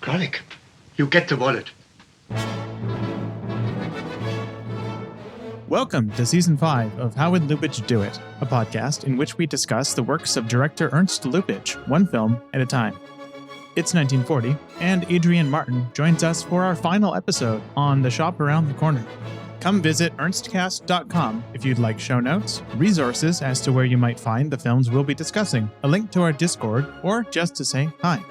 Garlic, you get the wallet. Welcome to Season 5 of How Would Lubitsch Do It, a podcast in which we discuss the works of director Ernst Lubitsch, one film at a time. It's 1940, and Adrian Martin joins us for our final episode on The Shop Around the Corner. Come visit ernstcast.com if you'd like show notes, resources as to where you might find the films we'll be discussing, a link to our Discord, or just to say hi.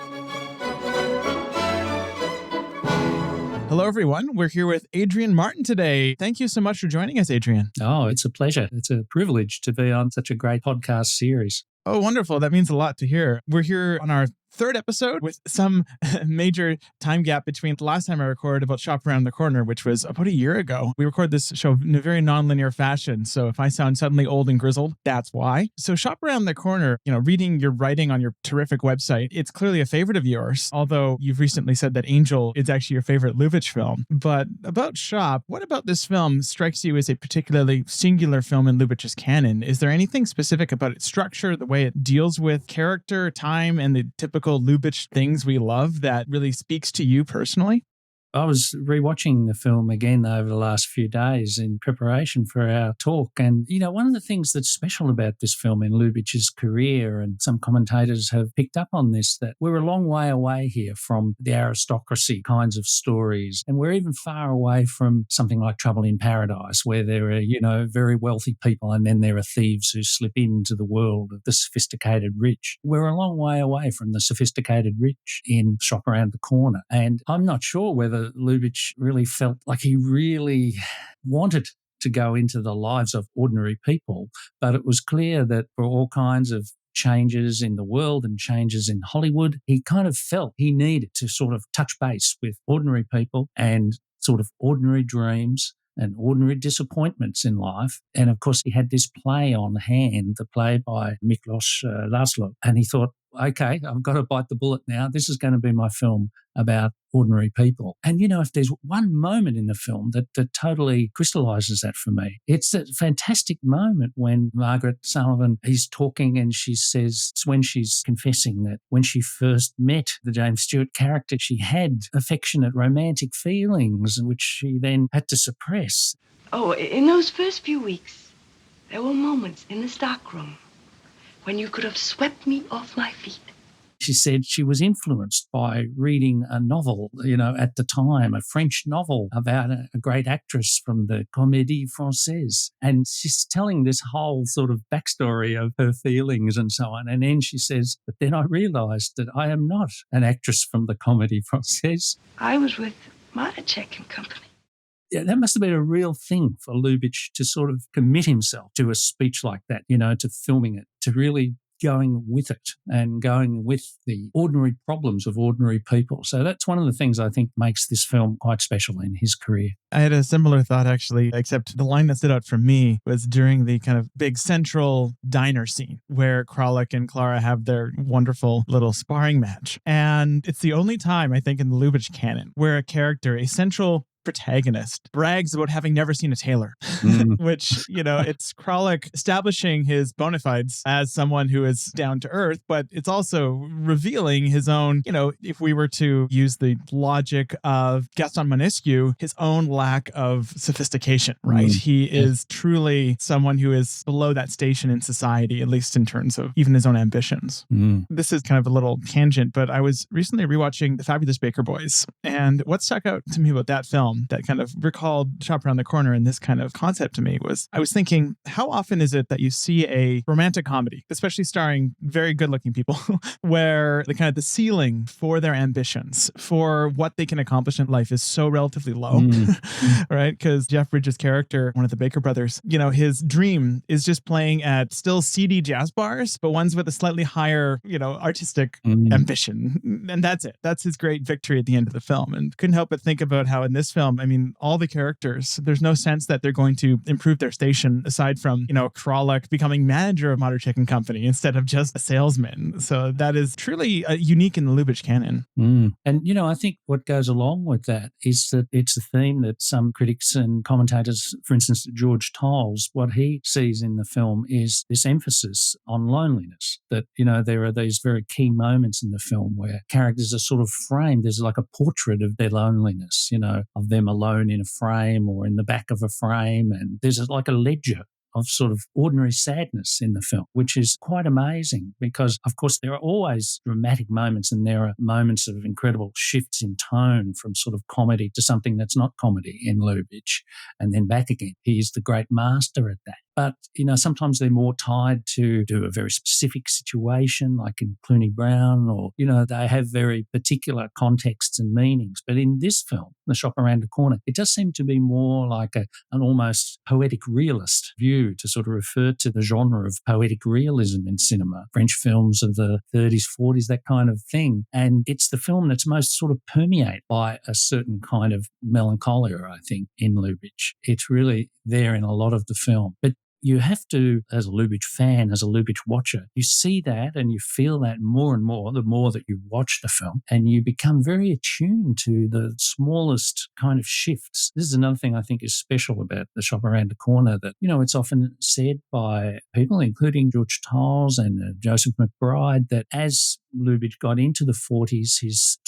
Hello, everyone. We're here with Adrian Martin today. Thank you so much for joining us, Adrian. Oh, it's a pleasure. It's a privilege to be on such a great podcast series. Oh, wonderful. That means a lot to hear. We're here on our third episode with some major time gap between the last time I recorded about Shop Around the Corner, which was about a year ago. We record this show in a very nonlinear fashion. So if I sound suddenly old and grizzled, that's why. So Shop Around the Corner, reading your writing on your terrific website, it's clearly a favorite of yours, although you've recently said that Angel is actually your favorite Lubitsch film. But about Shop, what about this film strikes you as a particularly singular film in Lubitsch's canon? Is there anything specific about its structure, the way it deals with character, time, and the typical Lubitsch things we love that really speaks to you personally? I was rewatching the film again over the last few days in preparation for our talk. And, one of the things that's special about this film in Lubitsch's career, and some commentators have picked up on this, that we're a long way away here from the aristocracy kinds of stories. And we're even far away from something like Trouble in Paradise, where there are, very wealthy people and then there are thieves who slip into the world of the sophisticated rich. We're a long way away from the sophisticated rich in Shop Around the Corner. And I'm not sure whether Lubitsch really felt like he really wanted to go into the lives of ordinary people, but it was clear that for all kinds of changes in the world and changes in Hollywood, he kind of felt he needed to sort of touch base with ordinary people and sort of ordinary dreams and ordinary disappointments in life. And of course, he had this play on hand, the play by Miklos Laszlo, and he thought, okay, I've got to bite the bullet now. This is going to be my film about ordinary people. And, if there's one moment in the film that totally crystallizes that for me, it's that fantastic moment when Margaret Sullivan is talking and she says, it's when she's confessing that when she first met the James Stewart character, she had affectionate romantic feelings, which she then had to suppress. Oh, in those first few weeks, there were moments in the stockroom when you could have swept me off my feet. She said she was influenced by reading a novel, at the time, a French novel about a great actress from the Comédie Française. And she's telling this whole sort of backstory of her feelings and so on. And then she says, but then I realized that I am not an actress from the Comédie Française. I was with Maracek and Company. Yeah, that must have been a real thing for Lubitsch to sort of commit himself to a speech like that, to filming it, to really going with it and going with the ordinary problems of ordinary people. So that's one of the things I think makes this film quite special in his career. I had a similar thought, actually, except the line that stood out for me was during the kind of big central diner scene where Kralik and Clara have their wonderful little sparring match. And it's the only time, I think, in the Lubitsch canon where a character, a central protagonist, brags about having never seen a tailor, which, it's Kralik establishing his bona fides as someone who is down to earth, but it's also revealing his own, if we were to use the logic of Gaston Monesquieu, his own lack of sophistication, right? He is truly someone who is below that station in society, at least in terms of even his own ambitions. This is kind of a little tangent, but I was recently rewatching The Fabulous Baker Boys, and what stuck out to me about that film that kind of recalled Shop Around the Corner and this kind of concept to me was, I was thinking, how often is it that you see a romantic comedy, especially starring very good-looking people, where the ceiling for their ambitions, for what they can accomplish in life is so relatively low, right? Because Jeff Bridges' character, one of the Baker brothers, his dream is just playing at still seedy jazz bars, but ones with a slightly higher, artistic ambition. And that's it. That's his great victory at the end of the film. And couldn't help but think about how in this film, film, I mean, all the characters, there's no sense that they're going to improve their station aside from, Kralik becoming manager of Modern Chicken Company instead of just a salesman. So that is truly unique in the Lubitsch canon. And, I think what goes along with that is that it's a theme that some critics and commentators, for instance, George Tolles, what he sees in the film is this emphasis on loneliness, that, there are these very key moments in the film where characters are sort of framed. There's like a portrait of their loneliness, of them alone in a frame or in the back of a frame. And there's like a ledger of sort of ordinary sadness in the film, which is quite amazing because, of course, there are always dramatic moments and there are moments of incredible shifts in tone from sort of comedy to something that's not comedy in Lubitsch and then back again. He's the great master at that. But, sometimes they're more tied to a very specific situation, like in Clooney Brown, or, they have very particular contexts and meanings. But in this film, The Shop Around the Corner, it does seem to be more like an almost poetic realist view to sort of refer to the genre of poetic realism in cinema, French films of the 30s, 40s, that kind of thing. And it's the film that's most sort of permeated by a certain kind of melancholia, I think, in Lubitsch. It's really there in a lot of the film. But you have to, as a Lubitsch fan, as a Lubitsch watcher, you see that and you feel that more and more the more that you watch the film, and you become very attuned to the smallest kind of shifts. This is another thing I think is special about The Shop Around the Corner, that, it's often said by people, including George Tolles and Joseph McBride, that as Lubitsch got into the 40s, his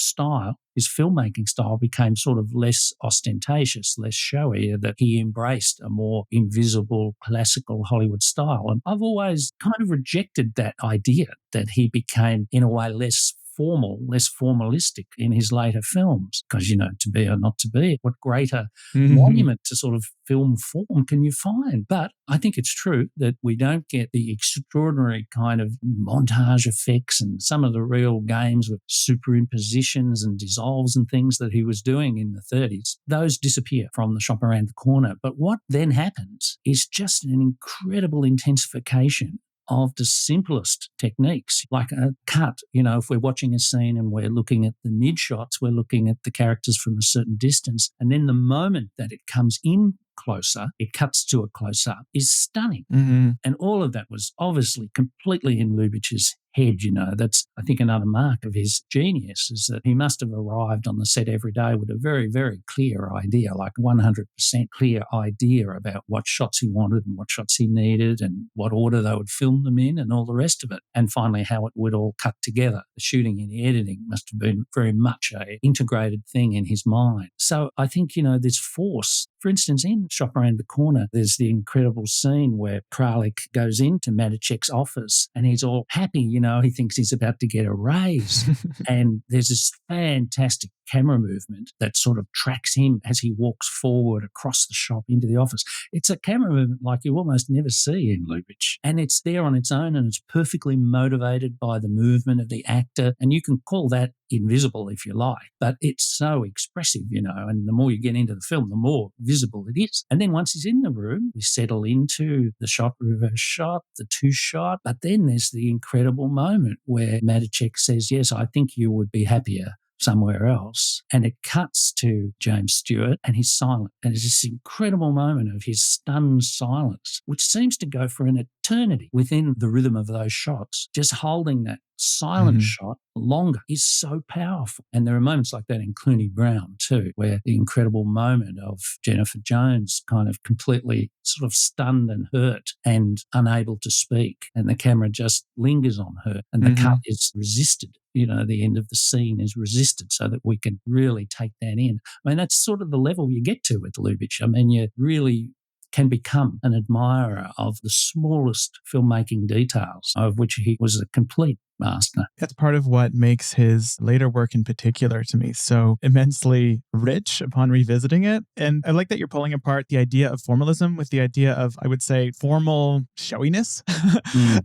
filmmaking style became sort of less ostentatious, less showy, that he embraced a more invisible classical Hollywood style. And I've always kind of rejected that idea that he became, in a way, less formal, less formalistic in his later films. Because, to be or not to be, what greater monument to sort of film form can you find? But I think it's true that we don't get the extraordinary kind of montage effects and some of the real games with superimpositions and dissolves and things that he was doing in the 30s. Those disappear from The Shop Around the Corner. But what then happens is just an incredible intensification of the simplest techniques, like a cut. If we're watching a scene and we're looking at the mid shots, we're looking at the characters from a certain distance. And then the moment that it comes in closer, it cuts to a close-up, is stunning. And all of that was obviously completely in Lubitsch's head. That's, I think, another mark of his genius, is that he must have arrived on the set every day with a very, very clear idea, like 100% clear idea about what shots he wanted and what shots he needed and what order they would film them in and all the rest of it. And finally, how it would all cut together. The shooting and the editing must have been very much a integrated thing in his mind. So I think, this force, for instance, in Shop Around the Corner, there's the incredible scene where Kralik goes into Matichek's office and he's all happy, he thinks he's about to get a raise. And there's this fantastic camera movement that sort of tracks him as he walks forward across the shop into the office. It's a camera movement like you almost never see in Lubitsch. And it's there on its own and it's perfectly motivated by the movement of the actor. And you can call that invisible if you like, but it's so expressive, and the more you get into the film, the more visible it is. And then once he's in the room, we settle into the shot, reverse shot, the two shot, but then there's the incredible moment where Matichek says, yes, I think you would be happier somewhere else. And it cuts to James Stewart and he's silent. And it's this incredible moment of his stunned silence, which seems to go for an eternity within the rhythm of those shots. Just holding that silent shot longer is so powerful. And there are moments like that in Clooney Brown too, where the incredible moment of Jennifer Jones kind of completely sort of stunned and hurt and unable to speak. And the camera just lingers on her and the cut is resisted. The end of the scene is resisted so that we can really take that in. I mean, that's sort of the level you get to with Lubitsch. I mean, you really can become an admirer of the smallest filmmaking details, of which he was a complete master. That's part of what makes his later work in particular to me so immensely rich upon revisiting it. And I like that you're pulling apart the idea of formalism with the idea of, I would say, formal showiness,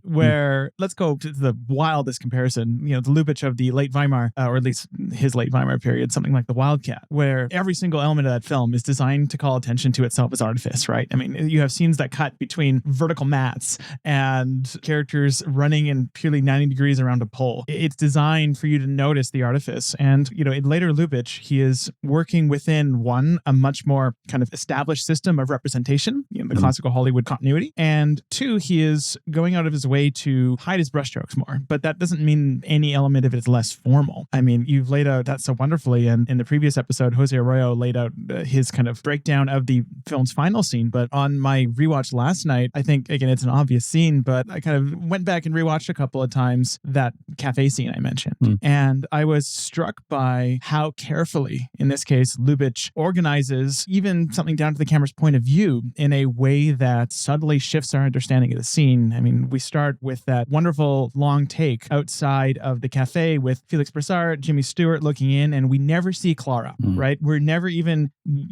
where let's go to the wildest comparison, the Lubitsch of the late Weimar, or at least his late Weimar period, something like The Wildcat, where every single element of that film is designed to call attention to itself as artifice, right? I mean, you have scenes that cut between vertical mats and characters running in purely 90 degrees around a pole. It's designed for you to notice the artifice. And, in later Lubitsch, he is working within a much more kind of established system of representation, the classical Hollywood continuity. And two, he is going out of his way to hide his brushstrokes more. But that doesn't mean any element of it is less formal. I mean, you've laid out that so wonderfully. And in the previous episode, Jose Arroyo laid out his kind of breakdown of the film's final scene. But on my rewatch last night, I think, again, it's an obvious scene, but I kind of went back and rewatched a couple of times that cafe scene I mentioned. And I was struck by how carefully, in this case, Lubitsch organizes even something down to the camera's point of view in a way that subtly shifts our understanding of the scene. I mean, we start with that wonderful long take outside of the cafe with Felix Broussard, Jimmy Stewart looking in, and we never see Clara, right? We're never even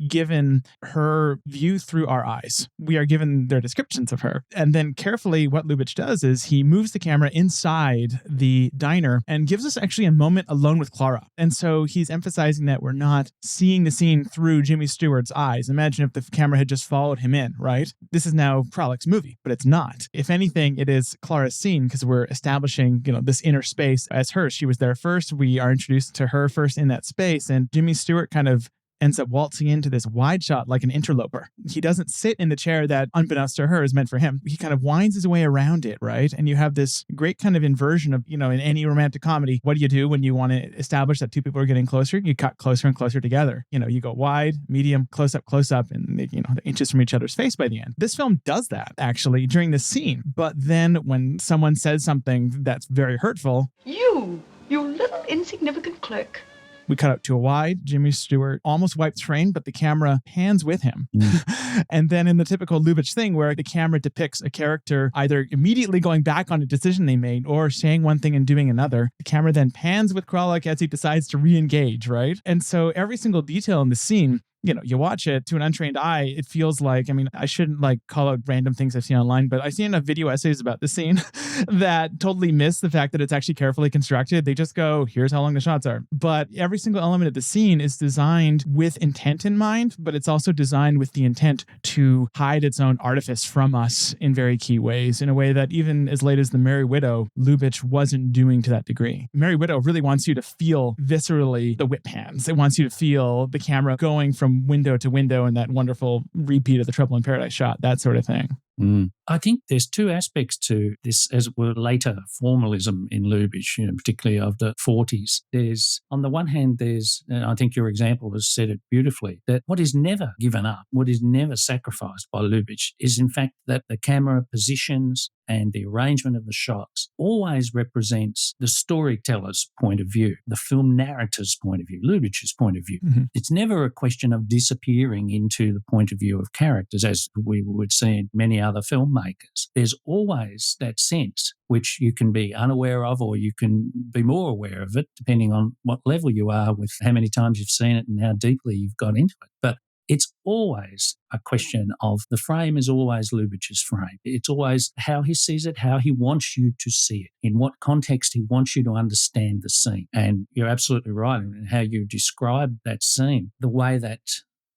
given her view through our eyes. We are given their descriptions of her. And then carefully, what Lubitsch does is he moves the camera inside the diner and gives us actually a moment alone with Clara. And so he's emphasizing that we're not seeing the scene through Jimmy Stewart's eyes. Imagine if the camera had just followed him in, right? This is now Kralich's movie, but it's not. If anything, it is Clara's scene because we're establishing, this inner space as hers. She was there first. We are introduced to her first in that space. And Jimmy Stewart kind of ends up waltzing into this wide shot like an interloper. He doesn't sit in the chair that, unbeknownst to her, is meant for him. He kind of winds his way around it, right? And you have this great kind of inversion of, in any romantic comedy, what do you do when you want to establish that two people are getting closer? You cut closer and closer together. You go wide, medium, close up, and, the inches from each other's face by the end. This film does that, actually, during this scene. But then when someone says something that's very hurtful, You little insignificant clerk. we cut out to a wide. Jimmy Stewart almost wipes frame, but the camera pans with him. And then in the typical Lubitsch thing where the camera depicts a character either immediately going back on a decision they made or saying one thing and doing another, the camera then pans with Kralik as he decides to re-engage, right? And so every single detail in the scene, you watch it to an untrained eye, it feels like, I shouldn't call out random things I've seen online, but I've seen enough video essays about the scene that totally miss the fact that it's actually carefully constructed. They just go, here's how long the shots are. But every single element of the scene is designed with intent in mind, but it's also designed with the intent to hide its own artifice from us in very key ways, in a way that even as late as The Merry Widow, Lubitsch wasn't doing to that degree. Merry Widow really wants you to feel viscerally the whip hands. It wants you to feel the camera going from window to window and that wonderful repeat of the Trouble in Paradise shot, that sort of thing. I think there's two aspects to this, as it were, later formalism in Lubitsch, particularly of the 40s. There's, on the one hand, and I think your example has said it beautifully, that what is never given up, what is never sacrificed by Lubitsch is, in fact, that the camera positions and the arrangement of the shots always represents the storyteller's point of view, the film narrator's point of view, Lubitsch's point of view. It's never a question of disappearing into the point of view of characters, as we would see in many other filmmakers. There's always that sense, which you can be unaware of or you can be more aware of it, depending on what level you are with how many times you've seen it and how deeply you've got into it. But it's always a question of the frame is always Lubitsch's frame. It's always how he sees it, how he wants you to see it, in what context he wants you to understand the scene. And you're absolutely right in how you describe that scene, the way that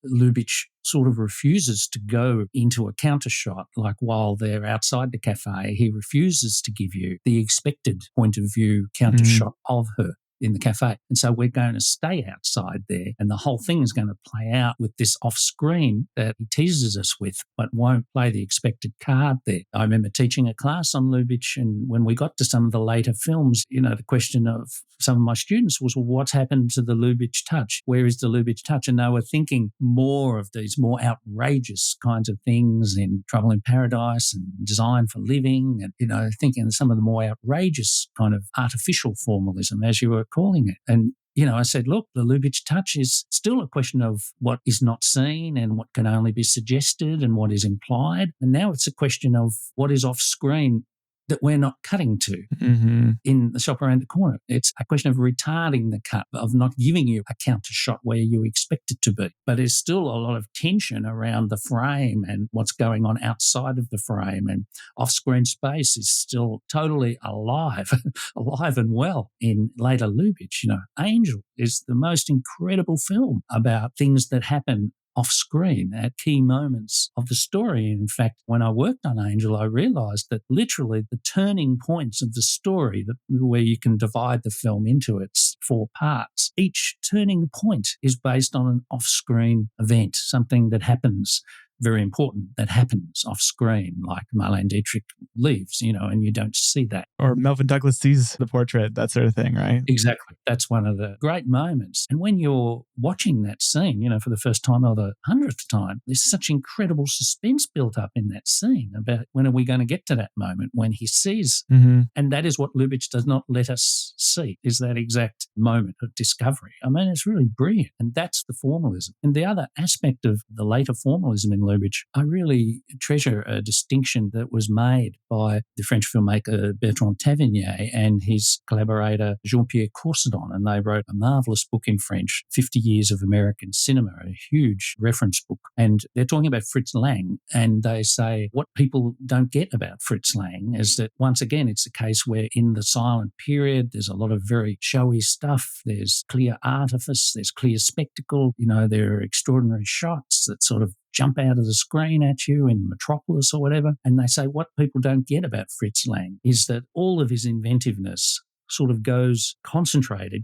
Lubitsch sort of refuses to go into a counter shot, like while they're outside the cafe, he refuses to give you the expected point of view counter shot of her in the cafe. And so we're going to stay outside there and the whole thing is going to play out with this off screen that he teases us with, but won't play the expected card there. I remember teaching a class on Lubitsch, and when we got to some of the later films, the question of some of my students was, well, what's happened to the Lubitsch touch? Where is the Lubitsch touch? And they were thinking more of these more outrageous kinds of things in Trouble in Paradise and Design for Living, and, thinking of some of the more outrageous kind of artificial formalism, as you were calling it. And I said, look, the Lubitsch touch is still a question of what is not seen and what can only be suggested and what is implied. And now it's a question of what is off screen that we're not cutting to in the shop around the corner. It's a question of retarding the cut, of not giving you a counter shot where you expect it to be. But there's still a lot of tension around the frame and what's going on outside of the frame, and off-screen space is still totally alive and well in later Lubitsch. Angel is the most incredible film about things that happen off screen at key moments of the story. In fact, when I worked on Angel, I realized that literally the turning points of the story, where you can divide the film into its 4 parts, each turning point is based on an off-screen event, something that happens, very important, that happens off screen, like Marlene Dietrich leaves, and you don't see that. Or Melvin Douglas sees the portrait, that sort of thing, right? Exactly. That's one of the great moments. And when you're watching that scene, for the first time or the 100th time, there's such incredible suspense built up in that scene about when are we going to get to that moment when he sees. Mm-hmm. And that is what Lubitsch does not let us see, is that exact moment of discovery. I mean, it's really brilliant. And that's the formalism. And the other aspect of the later formalism in Lubitsch, I really treasure a distinction that was made by the French filmmaker Bertrand Tavernier and his collaborator Jean-Pierre Courcedon, and they wrote a marvelous book in French, 50 Years of American Cinema, a huge reference book. And they're talking about Fritz Lang, and they say what people don't get about Fritz Lang is that, once again, it's a case where in the silent period, there's a lot of very showy stuff. There's clear artifice, there's clear spectacle, there are extraordinary shots that sort of jump out of the screen at you in Metropolis or whatever. And they say what people don't get about Fritz Lang is that all of his inventiveness sort of gets concentrated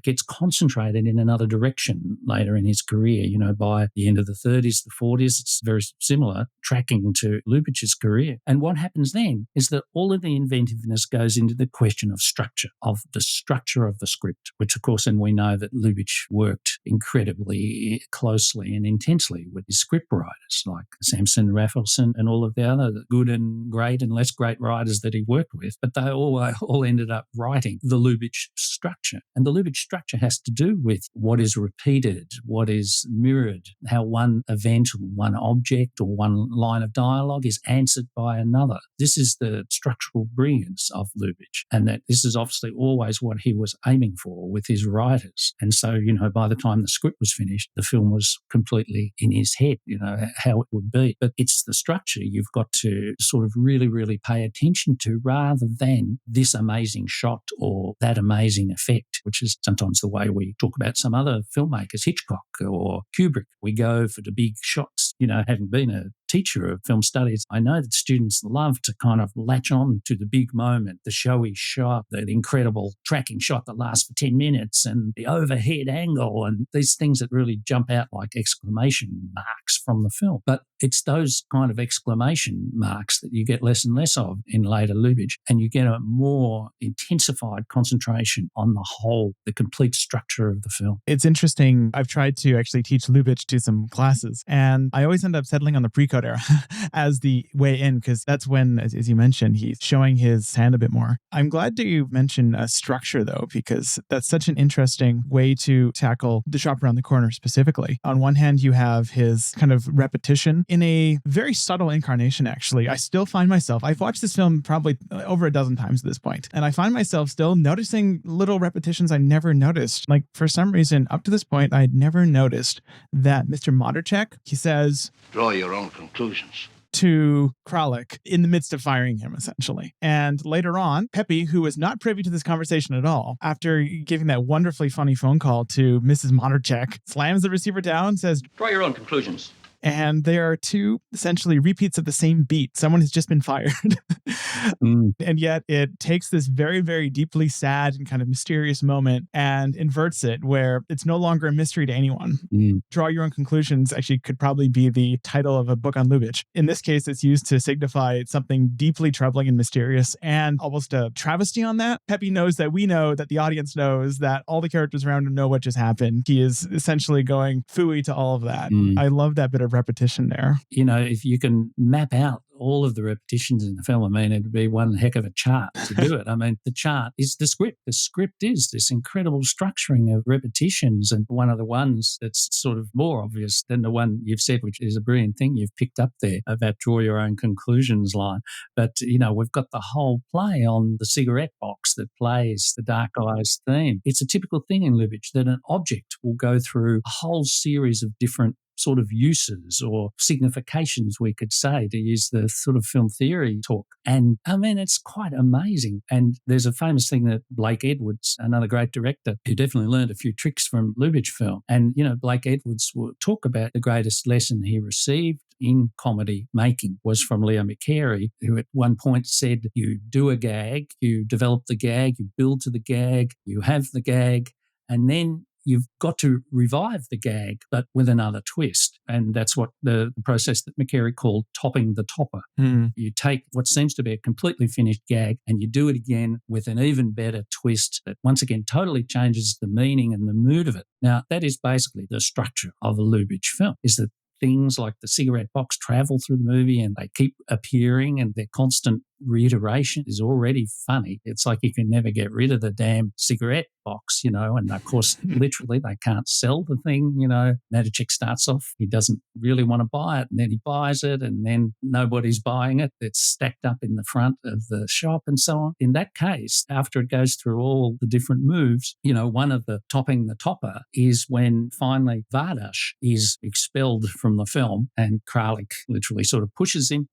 in another direction later in his career. By the end of the 30s, the 40s, it's very similar, tracking to Lubitsch's career. And what happens then is that all of the inventiveness goes into the question of structure, of the structure of the script, which, of course, and we know that Lubitsch worked incredibly closely and intensely with his script writers like Samson Raphaelson and all of the other good and great and less great writers that he worked with. But they all ended up writing the Lubitsch structure. And the Lubitsch structure has to do with what is repeated, what is mirrored, how one event or one object or one line of dialogue is answered by another. This is the structural brilliance of Lubitsch, and that this is obviously always what he was aiming for with his writers. And so, by the time the script was finished, the film was completely in his head, how it would be. But it's the structure you've got to sort of really, really pay attention to, rather than this amazing shot or that amazing effect, which is sometimes the way we talk about some other filmmakers, Hitchcock or Kubrick. We go for the big shots. Having been a teacher of film studies, I know that students love to kind of latch on to the big moment, the showy shot, the incredible tracking shot that lasts for 10 minutes and the overhead angle and these things that really jump out like exclamation marks from the film. But it's those kind of exclamation marks that you get less and less of in later Lubitsch, and you get a more intensified concentration on the whole, the complete structure of the film. It's interesting. I've tried to actually teach Lubitsch to some classes, and I always end up settling on the pre-code era as the way in, because that's when, as you mentioned, he's showing his hand a bit more. I'm glad that you mentioned structure, though, because that's such an interesting way to tackle The Shop Around the Corner specifically. On one hand, you have his kind of repetition in a very subtle incarnation, actually. I still find myself, I've watched this film probably over a dozen times at this point, and I find myself still noticing little repetitions I never noticed. Like, for some reason, up to this point, I'd never noticed that Mr. Moderchek, he says, "Draw your own conclusions." to Kralik in the midst of firing him, essentially. And later on, Pepe, who was not privy to this conversation at all, after giving that wonderfully funny phone call to Mrs. Moderchek, slams the receiver down, says, "Draw your own conclusions." And there are two essentially repeats of the same beat. Someone has just been fired. And yet it takes this very, very deeply sad and kind of mysterious moment and inverts it, where it's no longer a mystery to anyone. Draw your own conclusions actually could probably be the title of a book on Lubitsch. In this case, it's used to signify something deeply troubling and mysterious, and almost a travesty on that. Pepe knows that we know, that the audience knows, that all the characters around him know what just happened. He is essentially going phooey to all of that. I love that bit of repetition there. If you can map out all of the repetitions in the film, I mean, it'd be one heck of a chart to do it. I mean, the chart is the script. The script is this incredible structuring of repetitions. And one of the ones that's sort of more obvious than the one you've said, which is a brilliant thing you've picked up there about draw your own conclusions line. But, we've got the whole play on the cigarette box that plays the Dark Eyes theme. It's a typical thing in Lubitsch that an object will go through a whole series of different sort of uses or significations, we could say, to use the sort of film theory talk. And I mean, it's quite amazing. And there's a famous thing that Blake Edwards, another great director, who definitely learned a few tricks from Lubitsch film. And, Blake Edwards will talk about the greatest lesson he received in comedy making was from Leo McCarey, who at one point said, you do a gag, you develop the gag, you build to the gag, you have the gag, and then you've got to revive the gag, but with another twist. And that's what the process that McCarey called topping the topper. You take what seems to be a completely finished gag and you do it again with an even better twist that once again totally changes the meaning and the mood of it. Now, that is basically the structure of a Lubitsch film, is that things like the cigarette box travel through the movie and they keep appearing, and their constant reiteration is already funny. It's like you can never get rid of the damn cigarette box, and of course, literally they can't sell the thing, Matichik starts off, he doesn't really want to buy it, and then he buys it, and then nobody's buying it. It's stacked up in the front of the shop and so on. In that case, after it goes through all the different moves, one of the topping the topper is when finally Vardash is expelled from the film and Kralik literally sort of pushes him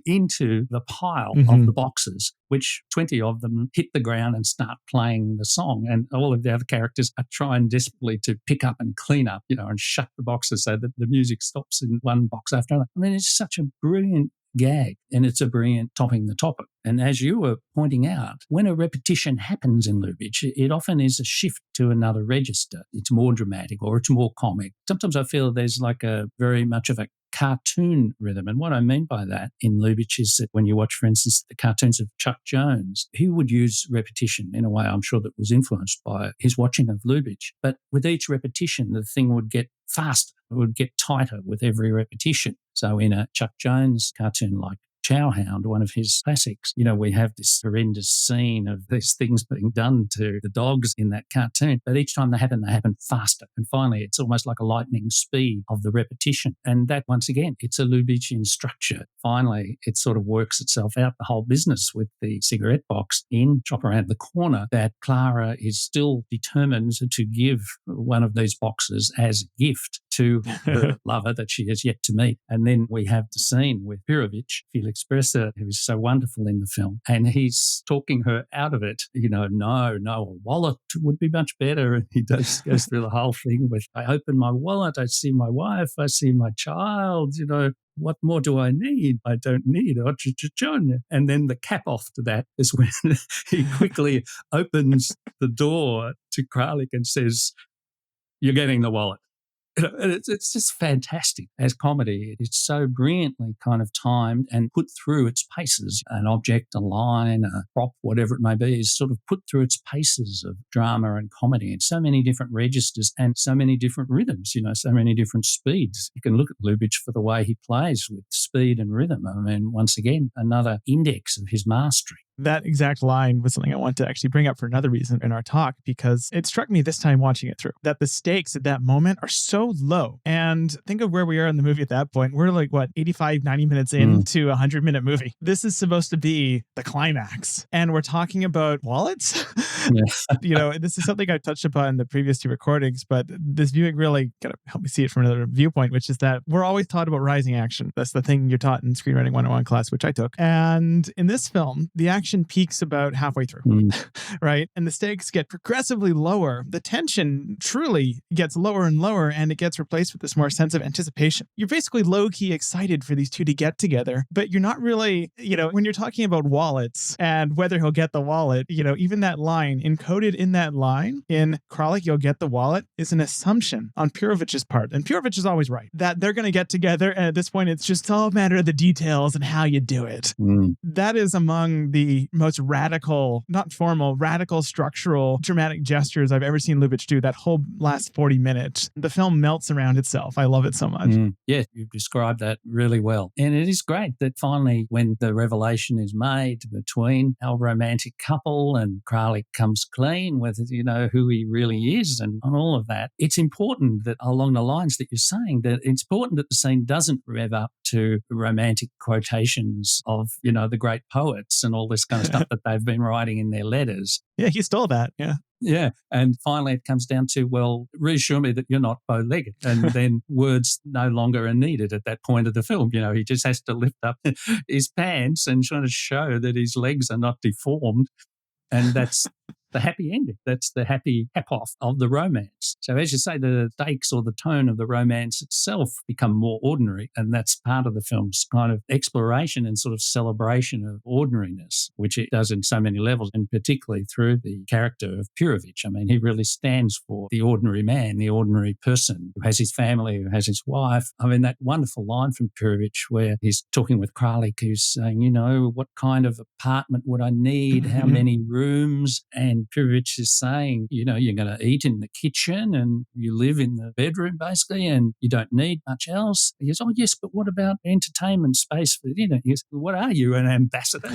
into the pile of the boxes, which 20 of them hit the ground and start playing the song. And all of the other characters are trying desperately to pick up and clean up, and shut the boxes so that the music stops in one box after another. I mean, it's such a brilliant gag, and it's a brilliant topping the topper. And as you were pointing out, when a repetition happens in Lubitsch, it often is a shift to another register. It's more dramatic or it's more comic. Sometimes I feel there's like a very much of a cartoon rhythm. And what I mean by that in Lubitsch is that when you watch, for instance, the cartoons of Chuck Jones, he would use repetition in a way I'm sure that was influenced by his watching of Lubitsch. But with each repetition, the thing would get faster. It would get tighter with every repetition. So in a Chuck Jones cartoon like Chowhound, one of his classics, we have this horrendous scene of these things being done to the dogs in that cartoon. But each time they happen faster. And finally, it's almost like a lightning speed of the repetition. And that, once again, it's a Lubitchian structure. Finally, it sort of works itself out, the whole business with the cigarette box in Chop Around the Corner, that Clara is still determined to give one of these boxes as a gift to her lover that she has yet to meet. And then we have the scene with Pirovich, Felix Bresser, who is so wonderful in the film, and he's talking her out of it. No, a wallet would be much better. And he goes through the whole thing with, I open my wallet, I see my wife, I see my child, what more do I need? I don't need it. And then the cap off to that is when he quickly opens the door to Kralik and says, you're getting the wallet. It's just fantastic as comedy. It's so brilliantly kind of timed and put through its paces. An object, a line, a prop, whatever it may be, is sort of put through its paces of drama and comedy in so many different registers and so many different rhythms, so many different speeds. You can look at Lubitsch for the way he plays with speed and rhythm. I mean, once again, another index of his mastery. That exact line was something I want to actually bring up for another reason in our talk, because it struck me this time watching it through that the stakes at that moment are so low. And think of where we are in the movie at that point. We're like, 85, 90 minutes into a 100-minute movie. This is supposed to be the climax. And we're talking about wallets. This is something I touched upon in the previous two recordings, but this viewing really kind of helped me see it from another viewpoint, which is that we're always taught about rising action. That's the thing you're taught in Screenwriting 101 class, which I took. And in this film, the action peaks about halfway through, right? And the stakes get progressively lower. The tension truly gets lower and lower, and it gets replaced with this more sense of anticipation. You're basically low-key excited for these two to get together, but you're not really, when you're talking about wallets and whether he'll get the wallet, even that line, encoded in that line, in Kralik, you'll get the wallet, is an assumption on Pirovich's part. And Pirovich is always right, that they're going to get together, and at this point, it's just all a matter of the details and how you do it. That is among the most radical, not formal, radical structural dramatic gestures I've ever seen Lubitsch do. That whole last 40 minutes, the film melts around itself. I love it so much. Yeah, you've described that really well. And it is great that finally, when the revelation is made between our romantic couple and Kralik comes clean with, who he really is and all of that, it's important that along the lines that you're saying, that it's important that the scene doesn't rev up to romantic quotations of, the great poets and all this kind of stuff that they've been writing in their letters. Yeah, he stole that. Yeah. Yeah. And finally it comes down to, well, reassure me that you're not bow-legged. And then words no longer are needed at that point of the film. He just has to lift up his pants and try to show that his legs are not deformed. And that's the happy ending. That's the happy cap-off of the romance. So as you say, the stakes or the tone of the romance itself become more ordinary, and that's part of the film's kind of exploration and sort of celebration of ordinariness, which it does in so many levels, and particularly through the character of Purovich. I mean, he really stands for the ordinary man, the ordinary person who has his family, who has his wife. I mean, that wonderful line from Purovich where he's talking with Kralik, who's saying, what kind of apartment would I need? How many rooms? And Purovich is saying, you're going to eat in the kitchen and you live in the bedroom basically and you don't need much else. He goes, oh, yes, but what about entertainment space for dinner? He goes, what are you, an ambassador?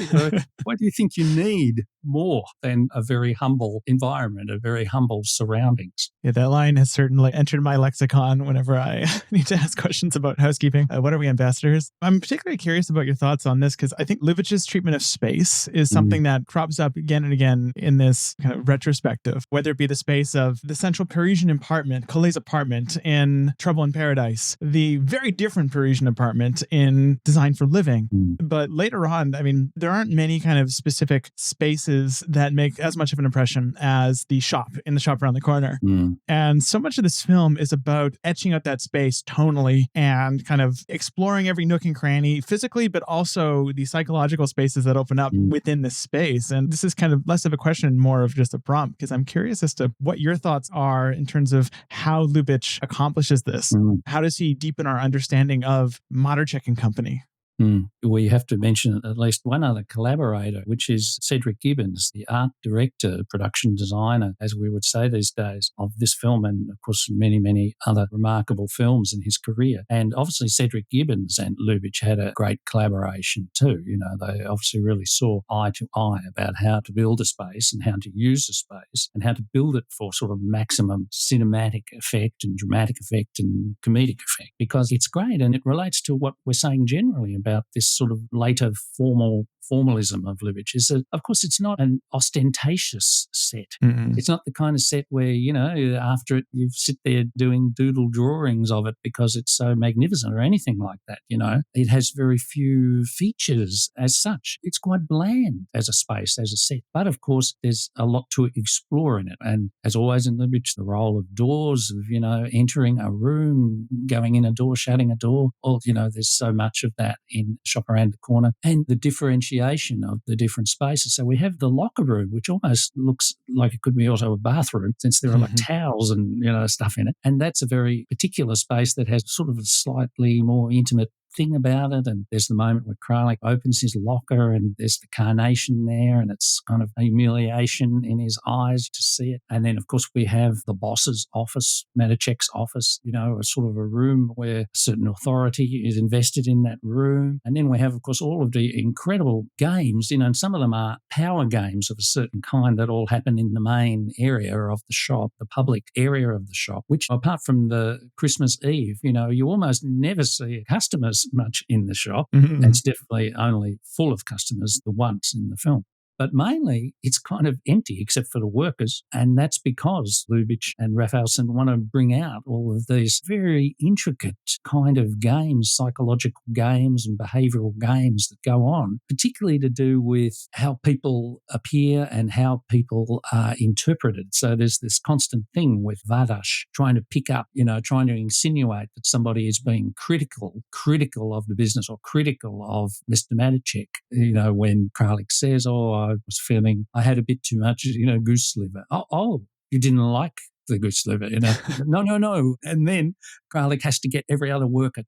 Why do you think you need more than a very humble environment, a very humble surroundings? Yeah, that line has certainly entered my lexicon whenever I need to ask questions about housekeeping. What are we, ambassadors? I'm particularly curious about your thoughts on this because I think Lubitsch's treatment of space is something that crops up again and again in this kind of retrospective, whether it be the space of the central Parisian apartment, Collet's apartment in Trouble in Paradise, the very different Parisian apartment in Design for Living. But later on, I mean, there aren't many kind of specific spaces that make as much of an impression as the shop around the corner. And so much of this film is about etching out that space tonally and kind of exploring every nook and cranny physically, but also the psychological spaces that open up within this space. And this is kind of less of a question, more of just a prompt, because I'm curious as to what your thoughts are in terms of how Lubitsch accomplishes this. How does he deepen our understanding of Materchek and Company? We have to mention at least one other collaborator, which is Cedric Gibbons, the art director, production designer, as we would say these days, of this film and, of course, many, many other remarkable films in his career. And obviously Cedric Gibbons and Lubitsch had a great collaboration too. They obviously really saw eye to eye about how to build a space and how to use a space and how to build it for sort of maximum cinematic effect and dramatic effect and comedic effect, because it's great and it relates to what we're saying generally about this sort of later formalism of Lubitsch is that, of course, it's not an ostentatious set. It's not the kind of set where, after it, you sit there doing doodle drawings of it because it's so magnificent or anything like that, It has very few features as such. It's quite bland as a space, as a set. But, of course, there's a lot to explore in it. And as always in Lubitsch, the role of doors, of, entering a room, going in a door, shutting a door, there's so much of that in Shop Around the Corner, and the differentiation of the different spaces. So we have the locker room, which almost looks like it could be also a bathroom, since there are like towels and stuff in it. And that's a very particular space that has sort of a slightly more intimate thing about it. And there's the moment where Kralik opens his locker and there's the carnation there and it's kind of humiliation in his eyes to see it. And then, of course, we have the boss's office, Materchek's office, a sort of a room where certain authority is invested in that room. And then we have, of course, all of the incredible games, and some of them are power games of a certain kind that all happen in the main area of the shop, the public area of the shop, which apart from the Christmas Eve, you almost never see customers much in the shop. It's definitely only full of customers the once in the film. But mainly, it's kind of empty except for the workers. And that's because Lubitsch and Raphaelson want to bring out all of these very intricate kind of games, psychological games and behavioral games that go on, particularly to do with how people appear and how people are interpreted. So there's this constant thing with Vadash trying to pick up, trying to insinuate that somebody is being critical of the business or critical of Mr. Materchek, when Kralik says, I had a bit too much, goose liver. Oh, you didn't like the goose liver, No. And then Kralik has to get every other worker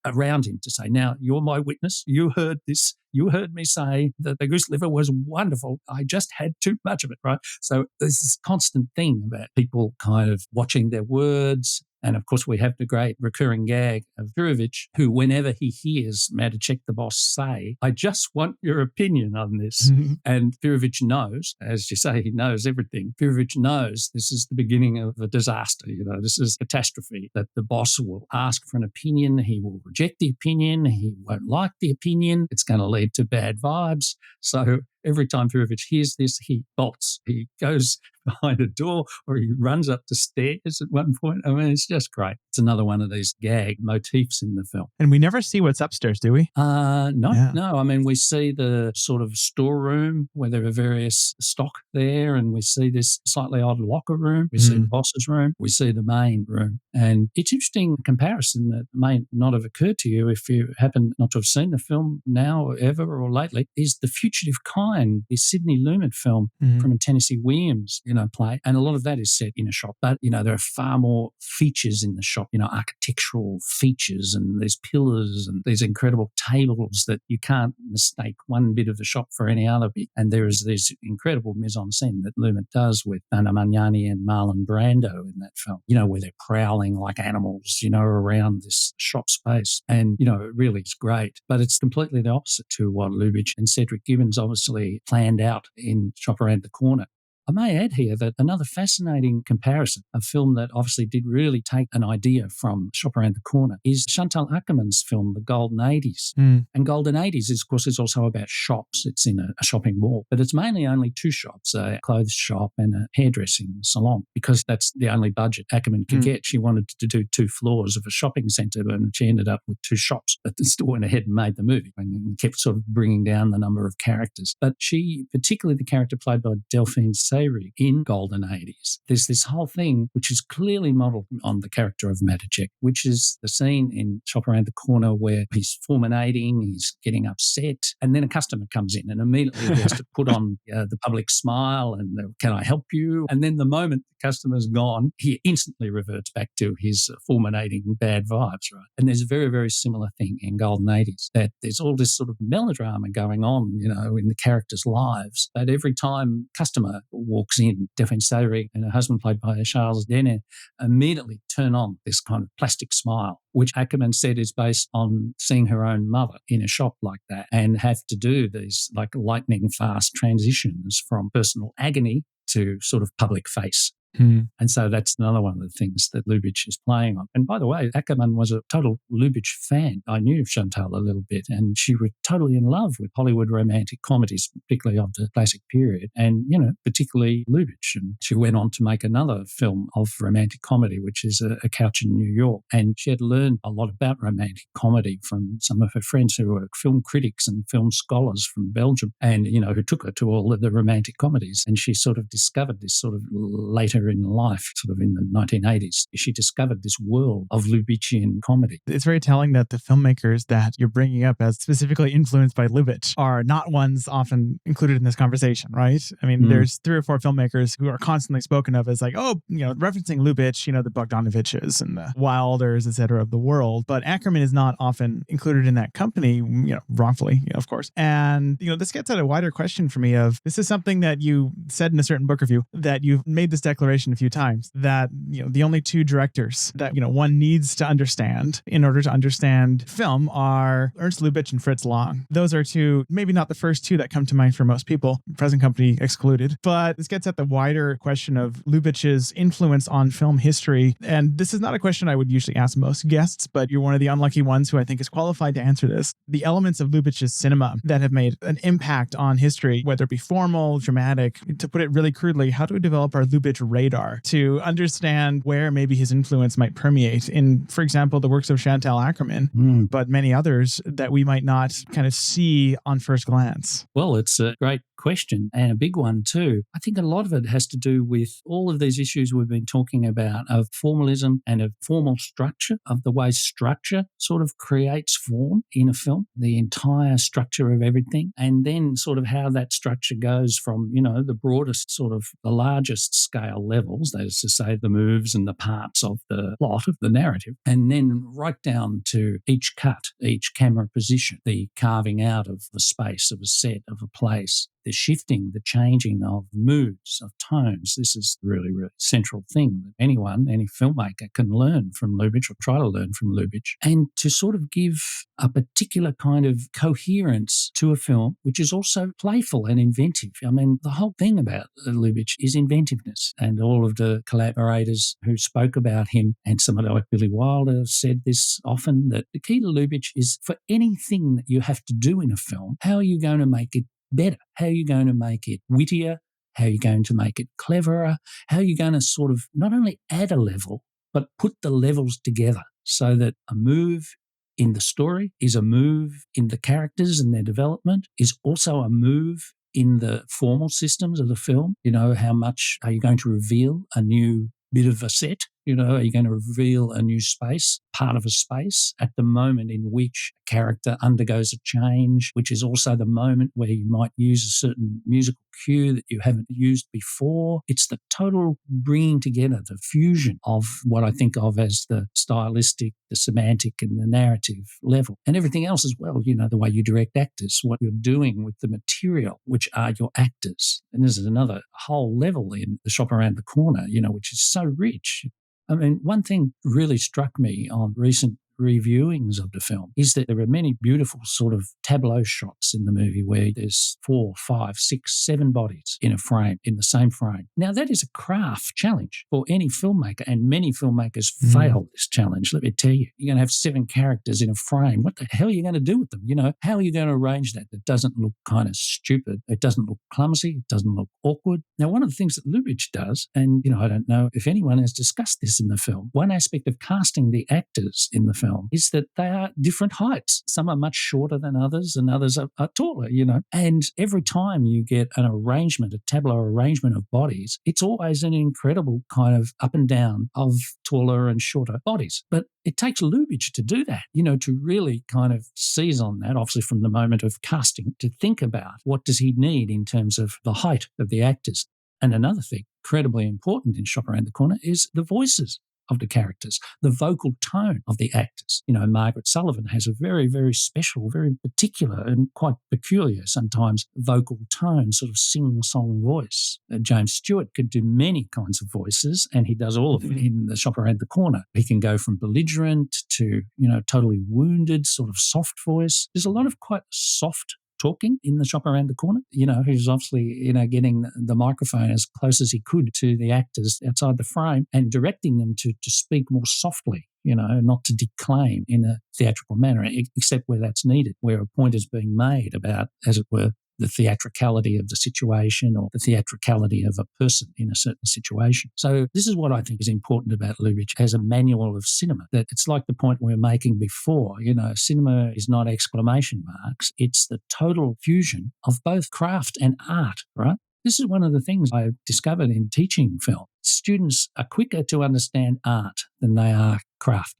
around him to say, now, you're my witness. You heard this. You heard me say that the goose liver was wonderful. I just had too much of it, right? So there's this constant thing about people kind of watching their words. And, of course, we have the great recurring gag of Purovich, who, whenever he hears Materchek, the boss, say, I just want your opinion on this. And Purovich knows, as you say, he knows everything. Purovich knows this is the beginning of a disaster. This is catastrophe, that the boss will ask for an opinion. He will reject the opinion. He won't like the opinion. It's going to lead to bad vibes. So every time Lubitsch hears this, he bolts. He goes behind a door or he runs up the stairs at one point. I mean, it's just great. It's another one of these gag motifs in the film. And we never see what's upstairs, do we? No. I mean, we see the sort of storeroom where there are various stock there, and we see this slightly odd locker room. We see the boss's room. We see the main room. And it's interesting comparison that may not have occurred to you if you happen not to have seen the film now or ever or lately, is The Fugitive Kind, the Sidney Lumet film from a Tennessee Williams, play. And a lot of that is set in a shop. But, there are far more features in the shop, architectural features, and there's pillars and these incredible tables that you can't mistake one bit of the shop for any other bit. And there is this incredible mise-en-scène that Lumet does with Anna Magnani and Marlon Brando in that film, where they're prowling like animals, around this shop space. And, it really is great. But it's completely the opposite to what Lubitsch and Cedric Gibbons obviously planned out in Shop Around the Corner. I may add here that another fascinating comparison, a film that obviously did really take an idea from Shop Around the Corner, is Chantal Akerman's film, The Golden 80s. And Golden 80s, of course, is also about shops. It's in a shopping mall, but it's mainly only two shops, a clothes shop and a hairdressing salon, because that's the only budget Akerman could get. She wanted to do 2 floors of a shopping centre, and she ended up with 2 shops. But still went ahead and made the movie and kept sort of bringing down the number of characters. But she, particularly the character played by Delphine Seyrig in Golden 80s, there's this whole thing which is clearly modelled on the character of Maticek, which is the scene in Shop Around the Corner where he's fulminating, he's getting upset, and then a customer comes in and immediately he has to put on the public smile and can I help you? And then the moment the customer's gone, he instantly reverts back to his fulminating bad vibes, right? And there's a very, very similar thing in Golden 80s, that there's all this sort of melodrama going on, in the characters' lives, but every time customer walks in, Delphine Seyrig and her husband, played by Charles Denner, immediately turn on this kind of plastic smile, which Akerman said is based on seeing her own mother in a shop like that, and have to do these like lightning fast transitions from personal agony to sort of public face. And so that's another one of the things that Lubitsch is playing on. And by the way, Akerman was a total Lubitsch fan. I knew Chantal a little bit, and she was totally in love with Hollywood romantic comedies, particularly of the classic period, and, particularly Lubitsch. And she went on to make another film of romantic comedy, which is A Couch in New York. And she had learned a lot about romantic comedy from some of her friends who were film critics and film scholars from Belgium, and, who took her to all of the romantic comedies. And she sort of discovered this sort of later in life, sort of in the 1980s. She discovered this world of Lubitchian comedy. It's very telling that the filmmakers that you're bringing up as specifically influenced by Lubitsch are not ones often included in this conversation, right? I mean, there's 3 or 4 filmmakers who are constantly spoken of as like, referencing Lubitsch, the Bogdanoviches and the Wilders, et cetera, of the world. But Akerman is not often included in that company, wrongfully, of course. And, this gets at a wider question for me of, this is something that you said in a certain book review, that you've made this declaration a few times, that the only 2 directors that one needs to understand in order to understand film are Ernst Lubitsch and Fritz Lang. Those are 2, maybe not the first 2 that come to mind for most people, present company excluded, but this gets at the wider question of Lubitsch's influence on film history. And this is not a question I would usually ask most guests, but you're one of the unlucky ones who I think is qualified to answer this. The elements of Lubitsch's cinema that have made an impact on history, whether it be formal, dramatic, to put it really crudely, how do we develop our Lubitsch radar to understand where maybe his influence might permeate in, for example, the works of Chantal Akerman, but many others that we might not kind of see on first glance? Well, it's a great question, and a big one too. I think a lot of it has to do with all of these issues we've been talking about of formalism and of formal structure, of the way structure sort of creates form in a film, the entire structure of everything, and then sort of how that structure goes from, the broadest sort of the largest scale levels, that is to say the moves and the parts of the plot of the narrative, and then right down to each cut, each camera position, the carving out of a space, of a set, of a place, the shifting, the changing of moods, of tones. This is really, really central thing that anyone, any filmmaker can learn from Lubitsch, or try to learn from Lubitsch, and to sort of give a particular kind of coherence to a film, which is also playful and inventive. I mean, the whole thing about Lubitsch is inventiveness, and all of the collaborators who spoke about him, and somebody like Billy Wilder said this often, that the key to Lubitsch is for anything that you have to do in a film, how are you going to make it better? How are you going to make it wittier? How are you going to make it cleverer? How are you going to sort of not only add a level, but put the levels together so that a move in the story is a move in the characters and their development, is also a move in the formal systems of the film? How much are you going to reveal a new bit of a set? Are you going to reveal a new space, part of a space, at the moment in which a character undergoes a change, which is also the moment where you might use a certain musical cue that you haven't used before? It's the total bringing together, the fusion of what I think of as the stylistic, the semantic, and the narrative level, and everything else as well. The way you direct actors, what you're doing with the material, which are your actors. And this is another whole level in The Shop Around the Corner, which is so rich. I mean, one thing really struck me on recent reviewings of the film is that there are many beautiful sort of tableau shots in the movie where there's 4, 5, 6, 7 bodies in a frame, in the same frame. Now, that is a craft challenge for any filmmaker, and many filmmakers fail this challenge. Let me tell you, you're going to have 7 characters in a frame. What the hell are you going to do with them? How are you going to arrange that? It doesn't look kind of stupid. It doesn't look clumsy. It doesn't look awkward. Now, one of the things that Lubitsch does, and, I don't know if anyone has discussed this in the film, one aspect of casting the actors in the film is that they are different heights. Some are much shorter than others, and others are taller, And every time you get an arrangement, a tableau arrangement of bodies, it's always an incredible kind of up and down of taller and shorter bodies. But it takes Lubitsch to do that, to really kind of seize on that, obviously from the moment of casting, to think about what does he need in terms of the height of the actors. And another thing, incredibly important in Shop Around the Corner, is the voices of the characters, the vocal tone of the actors. Margaret Sullivan has a very, very special, very particular and quite peculiar sometimes vocal tone, sort of sing-song voice. James Stewart could do many kinds of voices, and he does all of it in The Shop Around the Corner. He can go from belligerent to, totally wounded, sort of soft voice. There's a lot of quite soft talking in The Shop Around the Corner. He's obviously, getting the microphone as close as he could to the actors outside the frame and directing them to speak more softly, not to declaim in a theatrical manner, except where that's needed, where a point is being made about, as it were, the theatricality of the situation or the theatricality of a person in a certain situation. So this is what I think is important about Lubitsch as a manual of cinema, that it's like the point we were making before, cinema is not exclamation marks. It's the total fusion of both craft and art, right? This is one of the things I've discovered in teaching film. Students are quicker to understand art than they are craft.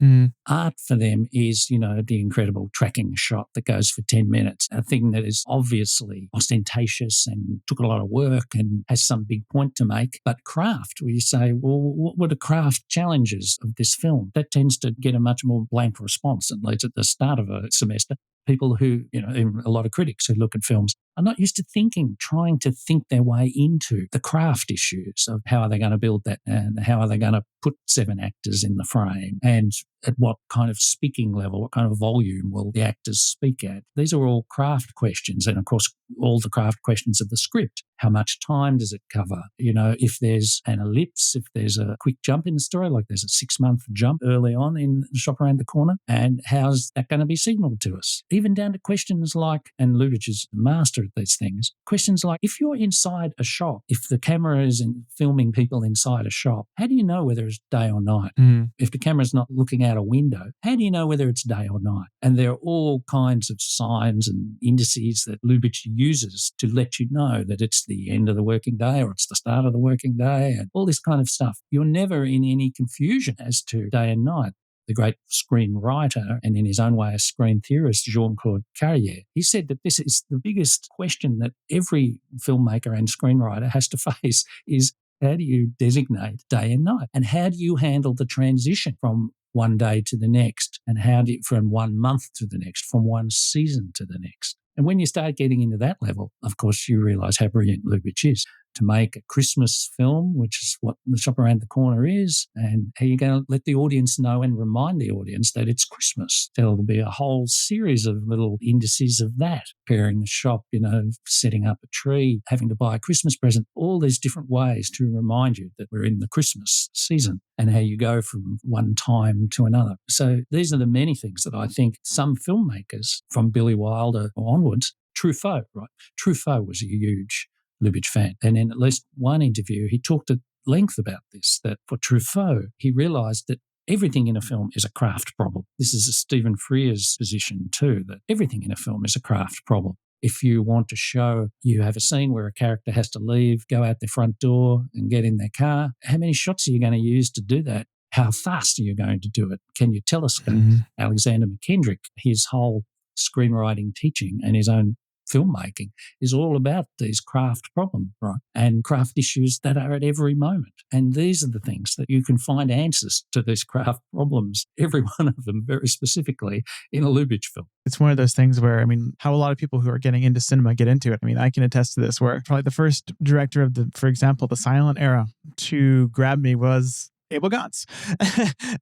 Art for them is, the incredible tracking shot that goes for 10 minutes, a thing that is obviously ostentatious and took a lot of work and has some big point to make. But craft, where you say, well, what were the craft challenges of this film? That tends to get a much more blank response, at least at the start of a semester. People who, even a lot of critics who look at films are not used to trying to think their way into the craft issues of how are they going to build that and how are they going to put 7 actors in the frame and at what kind of speaking level, what kind of volume will the actors speak at. These are all craft questions, and of course all the craft questions of the script. How much time does it cover? If there's an ellipse, if there's a quick jump in the story, like there's a 6-month jump early on in Shop Around the Corner, and how's that going to be signalled to us? Even down to questions like, and Lubitsch is a master at these things, questions like, if you're inside a shop, if the camera is filming people inside a shop, how do you know whether it's day or night? If the camera's not looking out a window, how do you know whether it's day or night? And there are all kinds of signs and indices that Lubitsch uses to let you know that it's the end of the working day or it's the start of the working day and all this kind of stuff. You're never in any confusion as to day and night. The great screenwriter and in his own way a screen theorist, Jean-Claude Carrière, he said that this is the biggest question that every filmmaker and screenwriter has to face is, how do you designate day and night? And how do you handle the transition from one day to the next? And from 1 month to the next, from one season to the next? And when you start getting into that level, of course, you realise how brilliant Lubitsch is to make a Christmas film, which is what The Shop Around the Corner is, and how you're going to let the audience know and remind the audience that it's Christmas. There'll be a whole series of little indices of that, preparing the shop, setting up a tree, having to buy a Christmas present, all these different ways to remind you that we're in the Christmas season and how you go from one time to another. So these are the many things that I think some filmmakers from Billy Wilder onwards Truffaut, right? Truffaut was a huge Lubitsch fan. And in at least one interview, he talked at length about this, that for Truffaut, he realised that everything in a film is a craft problem. This is a Stephen Frears position too, that everything in a film is a craft problem. If you want to show you have a scene where a character has to leave, go out their front door and get in their car, how many shots are you going to use to do that? How fast are you going to do it? Can you tell us? Alexander McKendrick, his whole screenwriting teaching and his own filmmaking is all about these craft problems, right? And craft issues that are at every moment. And these are the things that you can find answers to these craft problems, every one of them very specifically in a Lubitsch film. It's one of those things where, I mean, how a lot of people who are getting into cinema get into it. I mean, I can attest to this, where probably the first director of for example, the silent era to grab me was Abel Gance.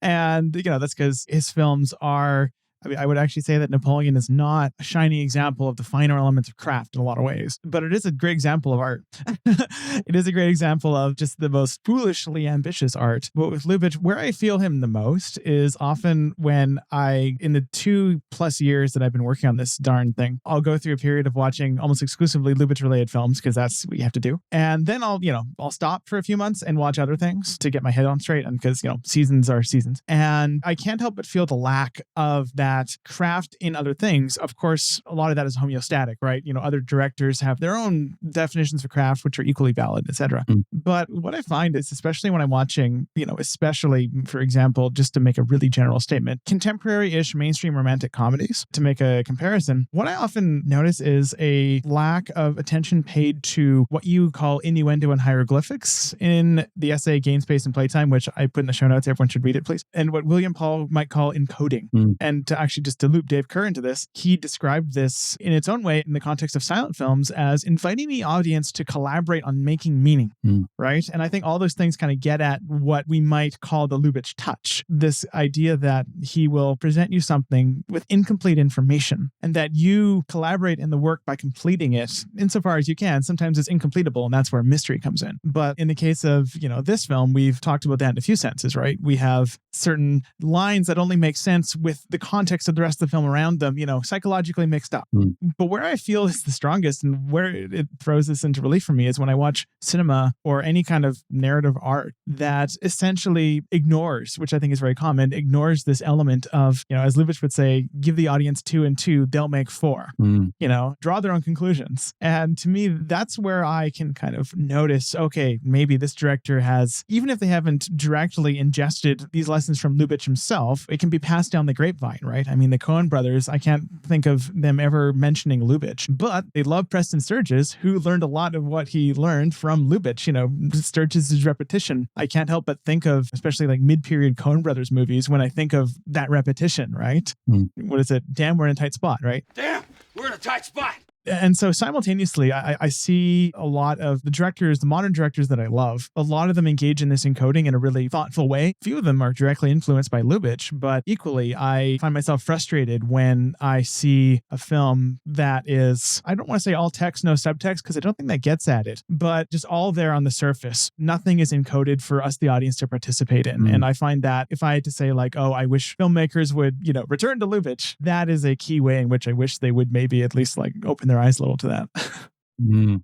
And, that's because his films are, I would actually say that Napoleon is not a shining example of the finer elements of craft in a lot of ways, but it is a great example of art. It is a great example of just the most foolishly ambitious art. But with Lubitsch, where I feel him the most is often when in the 2+ years that I've been working on this darn thing, I'll go through a period of watching almost exclusively Lubitsch-related films, because that's what you have to do. And then I'll stop for a few months and watch other things to get my head on straight, and because, seasons are seasons. And I can't help but feel the lack of that craft in other things. Of course, a lot of that is homeostatic, right? Other directors have their own definitions of craft, which are equally valid, etc. But what I find is, especially when I'm watching, especially, for example, just to make a really general statement, contemporary-ish mainstream romantic comedies, to make a comparison, what I often notice is a lack of attention paid to what you call innuendo and hieroglyphics in the essay Gain, Space, and Playtime, which I put in the show notes. Everyone should read it, please. And what William Paul might call encoding. And to actually just to loop Dave Kerr into this, he described this in its own way in the context of silent films as inviting the audience to collaborate on making meaning, right? And I think all those things kind of get at what we might call the Lubitsch touch, this idea that he will present you something with incomplete information and that you collaborate in the work by completing it insofar as you can. Sometimes it's incompletable, and that's where mystery comes in. But in the case of, this film, we've talked about that in a few senses, right? We have certain lines that only make sense with the context of the rest of the film around them, psychologically mixed up. But where I feel is the strongest and where it throws this into relief for me is when I watch cinema or any kind of narrative art that essentially ignores, which I think is very common, ignores this element of, as Lubitsch would say, give the audience 2 and 2, they'll make 4, draw their own conclusions. And to me, that's where I can kind of notice, okay, maybe this director has, even if they haven't directly ingested these lessons from Lubitsch himself, it can be passed down the grapevine, right? I mean, the Coen brothers, I can't think of them ever mentioning Lubitsch, but they love Preston Sturges, who learned a lot of what he learned from Lubitsch. Sturges' repetition. I can't help but think of, especially like mid-period Coen brothers movies, when I think of that repetition, right? What is it? Damn, we're in a tight spot, right? Damn, we're in a tight spot. And so simultaneously, I see a lot of the modern directors that I love, a lot of them engage in this encoding in a really thoughtful way. Few of them are directly influenced by Lubitsch, but equally, I find myself frustrated when I see a film that is, I don't want to say all text, no subtext, because I don't think that gets at it, but just all there on the surface. Nothing is encoded for us, the audience, to participate in. And I find that if I had to say like, oh, I wish filmmakers would, return to Lubitsch, that is a key way in which I wish they would maybe at least like open their eyes a little to that.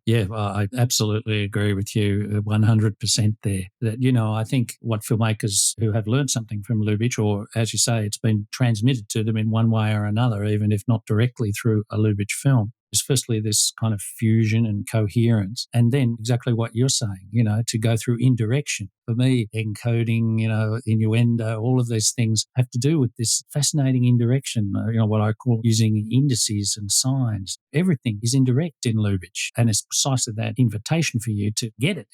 Yeah, well, I absolutely agree with you 100% there. That, I think what filmmakers who have learned something from Lubitsch, or as you say, it's been transmitted to them in one way or another, even if not directly through a Lubitsch film, is firstly this kind of fusion and coherence, and then exactly what you're saying, to go through indirection. For me, encoding, innuendo, all of these things have to do with this fascinating indirection, what I call using indices and signs. Everything is indirect in Lubitsch, and it's precisely that invitation for you to get it,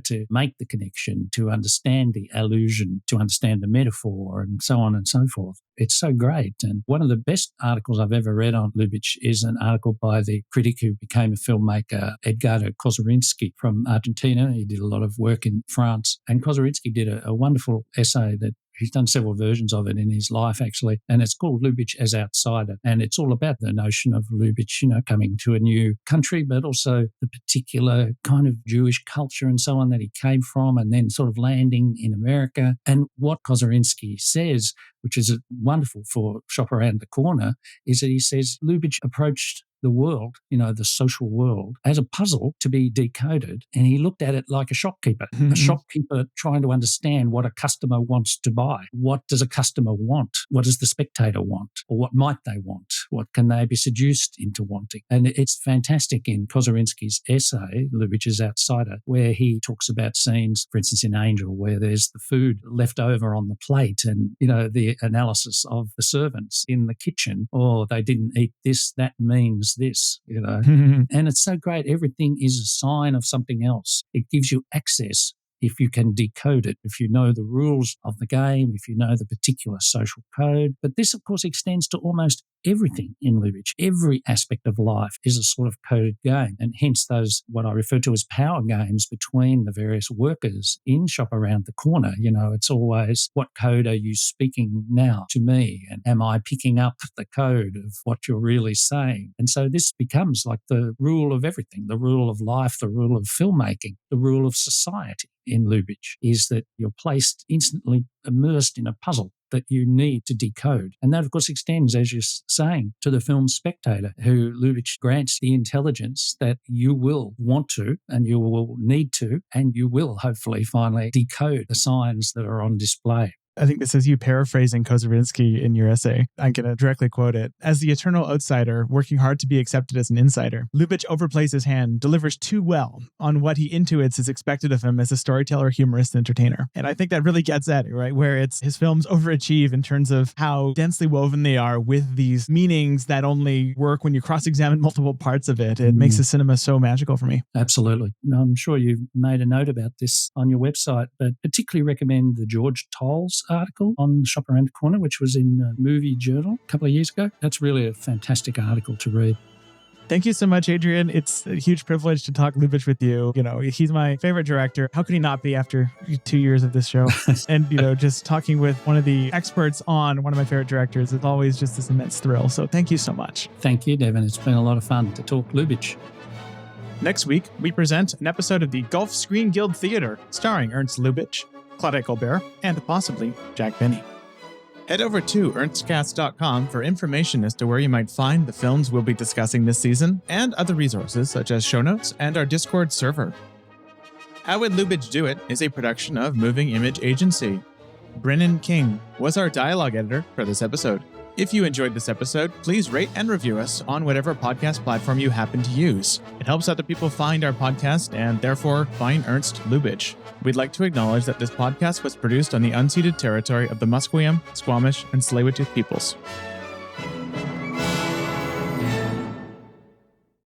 to make the connection, to understand the allusion, to understand the metaphor, and so on and so forth. It's so great. And one of the best articles I've ever read on Lubitsch is an article by the critic who became a filmmaker, Edgardo Kozurinsky from Argentina. He did a lot of work in France. And Kozurinsky did a wonderful essay that he's done several versions of it in his life, actually, and it's called Lubitsch as Outsider. And it's all about the notion of Lubitsch, coming to a new country, but also the particular kind of Jewish culture and so on that he came from, and then sort of landing in America. And what Kozurinsky says, which is wonderful for Shop Around the Corner, is that he says Lubitsch approached the world, the social world, as a puzzle to be decoded. And he looked at it like a shopkeeper, a shopkeeper trying to understand what a customer wants to buy. What does a customer want? What does the spectator want? Or what might they want? What can they be seduced into wanting? And it's fantastic in Kozerinski's essay, Lubitsch's Outsider, where he talks about scenes, for instance, in Angel, where there's the food left over on the plate and, the analysis of the servants in the kitchen, or they didn't eat this, that means this, And it's so great. Everything is a sign of something else. It gives you access if you can decode it, if you know the rules of the game, if you know the particular social code. But this, of course, extends to almost everything in Lubitsch. Every aspect of life is a sort of coded game, and hence those, what I refer to as power games between the various workers in Shop Around the Corner. It's always, what code are you speaking now to me? And am I picking up the code of what you're really saying? And so this becomes like the rule of everything, the rule of life, the rule of filmmaking, the rule of society in Lubitsch, is that you're placed instantly immersed in a puzzle that you need to decode. And that, of course, extends, as you're saying, to the film spectator, who Lubitsch grants the intelligence that you will want to, and you will need to, and you will hopefully finally decode the signs that are on display. I think this is you paraphrasing Kozerinski in your essay. I'm going to directly quote it. As the eternal outsider, working hard to be accepted as an insider, Lubitsch overplays his hand, delivers too well on what he intuits is expected of him as a storyteller, humorist, and entertainer. And I think that really gets at it, right? Where it's his films overachieve in terms of how densely woven they are with these meanings that only work when you cross-examine multiple parts of it. It makes the cinema so magical for me. Absolutely. I'm sure you've made a note about this on your website, but particularly recommend the George Toll's article on Shop Around the Corner, which was in Movie Journal a couple of years ago. That's really a fantastic article to read. Thank you so much, Adrian. It's a huge privilege to talk Lubitsch with you. He's my favorite director. How could he not be after 2 years of this show? And, just talking with one of the experts on one of my favorite directors is always just this immense thrill. So thank you so much. Thank you, Devin. It's been a lot of fun to talk Lubitsch. Next week, we present an episode of the Gulf Screen Guild Theater, starring Ernst Lubitsch, Claudette Colbert, and possibly Jack Benny. Head over to ernstcast.com for information as to where you might find the films we'll be discussing this season, and other resources such as show notes and our Discord server. How Would Lubitsch Do It is a production of Moving Image Agency. Brennen King was our dialogue editor for this episode. If you enjoyed this episode, please rate and review us on whatever podcast platform you happen to use. It helps other people find our podcast and therefore find Ernst Lubitsch. We'd like to acknowledge that this podcast was produced on the unceded territory of the Musqueam, Squamish, and Tsleil-Waututh peoples.